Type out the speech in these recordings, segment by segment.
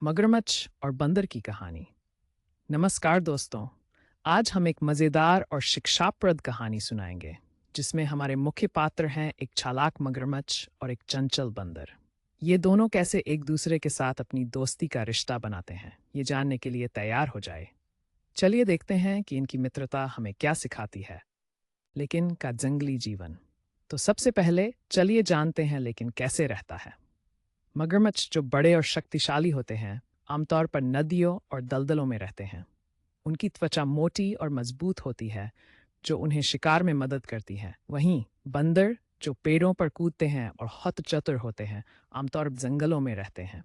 मगरमच्छ और बंदर की कहानी। नमस्कार दोस्तों, आज हम एक मज़ेदार और शिक्षाप्रद कहानी सुनाएंगे जिसमें हमारे मुख्य पात्र हैं एक चालाक मगरमच्छ और एक चंचल बंदर। ये दोनों कैसे एक दूसरे के साथ अपनी दोस्ती का रिश्ता बनाते हैं, ये जानने के लिए तैयार हो जाए। चलिए देखते हैं कि इनकी मित्रता हमें क्या सिखाती है। लेकिन का जंगली जीवन। तो सबसे पहले चलिए जानते हैं लेकिन कैसे रहता है। मगरमच्छ जो बड़े और शक्तिशाली होते हैं, आमतौर पर नदियों और दलदलों में रहते हैं। उनकी त्वचा मोटी और मजबूत होती है, जो उन्हें शिकार में मदद करती है। वहीं बंदर, जो पेड़ों पर कूदते हैं और हतचतुर होते हैं, आमतौर पर जंगलों में रहते हैं।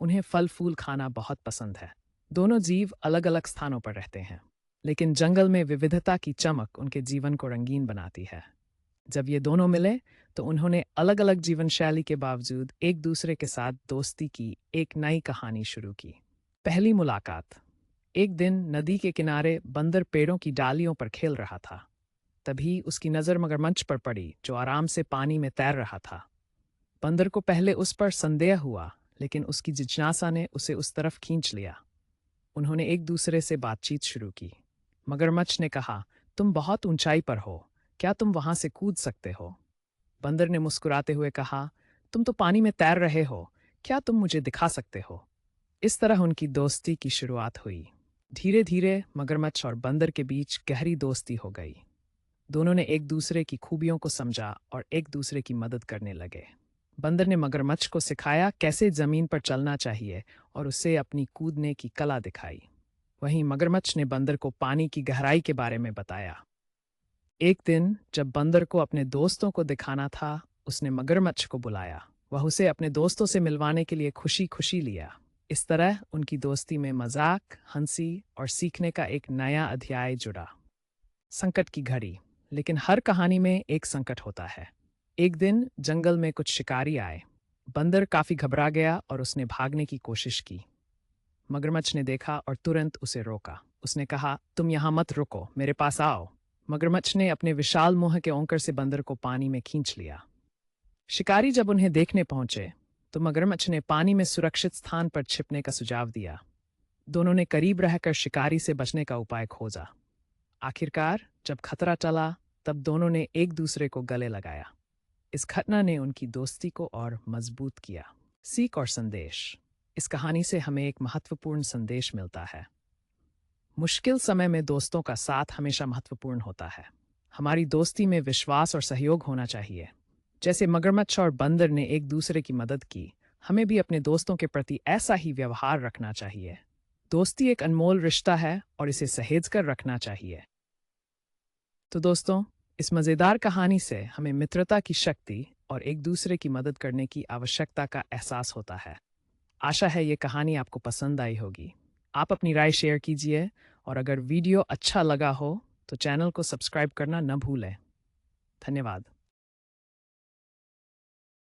उन्हें फल फूल खाना बहुत पसंद है। दोनों जीव अलग अलग स्थानों पर रहते हैं, लेकिन जंगल में विविधता की चमक उनके जीवन को रंगीन बनाती है। जब ये दोनों मिले तो उन्होंने अलग अलग जीवन शैली के बावजूद एक दूसरे के साथ दोस्ती की एक नई कहानी शुरू की। पहली मुलाकात। एक दिन नदी के किनारे बंदर पेड़ों की डालियों पर खेल रहा था। तभी उसकी नज़र मगरमच्छ पर पड़ी, जो आराम से पानी में तैर रहा था। बंदर को पहले उस पर संदेह हुआ, लेकिन उसकी जिज्ञासा ने उसे उस तरफ खींच लिया। उन्होंने एक दूसरे से बातचीत शुरू की। मगरमच्छ ने कहा, तुम बहुत ऊंचाई पर हो, क्या तुम वहां से कूद सकते हो? बंदर ने मुस्कुराते हुए कहा, तुम तो पानी में तैर रहे हो, क्या तुम मुझे दिखा सकते हो? इस तरह उनकी दोस्ती की शुरुआत हुई। धीरे धीरे मगरमच्छ और बंदर के बीच गहरी दोस्ती हो गई। दोनों ने एक दूसरे की खूबियों को समझा और एक दूसरे की मदद करने लगे। बंदर ने मगरमच्छ को सिखाया कैसे जमीन पर चलना चाहिए और उसे अपनी कूदने की कला दिखाई। वहीं मगरमच्छ ने बंदर को पानी की गहराई के बारे में बताया। एक दिन जब बंदर को अपने दोस्तों को दिखाना था, उसने मगरमच्छ को बुलाया। वह उसे अपने दोस्तों से मिलवाने के लिए खुशी खुशी लिया। इस तरह उनकी दोस्ती में मजाक, हंसी और सीखने का एक नया अध्याय जुड़ा। संकट की घड़ी। लेकिन हर कहानी में एक संकट होता है। एक दिन जंगल में कुछ शिकारी आए। बंदर काफी घबरा गया और उसने भागने की कोशिश की। मगरमच्छ ने देखा और तुरंत उसे रोका। उसने कहा, तुम यहाँ मत रुको, मेरे पास आओ। मगरमच्छ ने अपने विशाल मुंह के ओंकर से बंदर को पानी में खींच लिया। शिकारी जब उन्हें देखने पहुंचे तो मगरमच्छ ने पानी में सुरक्षित स्थान पर छिपने का सुझाव दिया। दोनों ने करीब रहकर शिकारी से बचने का उपाय खोजा। आखिरकार जब खतरा टला, तब दोनों ने एक दूसरे को गले लगाया। इस घटना ने उनकी दोस्ती को और मजबूत किया। सीख और संदेश। इस कहानी से हमें एक महत्वपूर्ण संदेश मिलता है। मुश्किल समय में दोस्तों का साथ हमेशा महत्वपूर्ण होता है। हमारी दोस्ती में विश्वास और सहयोग होना चाहिए। जैसे मगरमच्छ और बंदर ने एक दूसरे की मदद की, हमें भी अपने दोस्तों के प्रति ऐसा ही व्यवहार रखना चाहिए। दोस्ती एक अनमोल रिश्ता है और इसे सहेज कर रखना चाहिए। तो दोस्तों, इस मज़ेदार कहानी से हमें मित्रता की शक्ति और एक दूसरे की मदद करने की आवश्यकता का एहसास होता है। आशा है ये कहानी आपको पसंद आई होगी। आप अपनी राय शेयर कीजिए और अगर वीडियो अच्छा लगा हो तो चैनल को सब्सक्राइब करना न भूलें। धन्यवाद।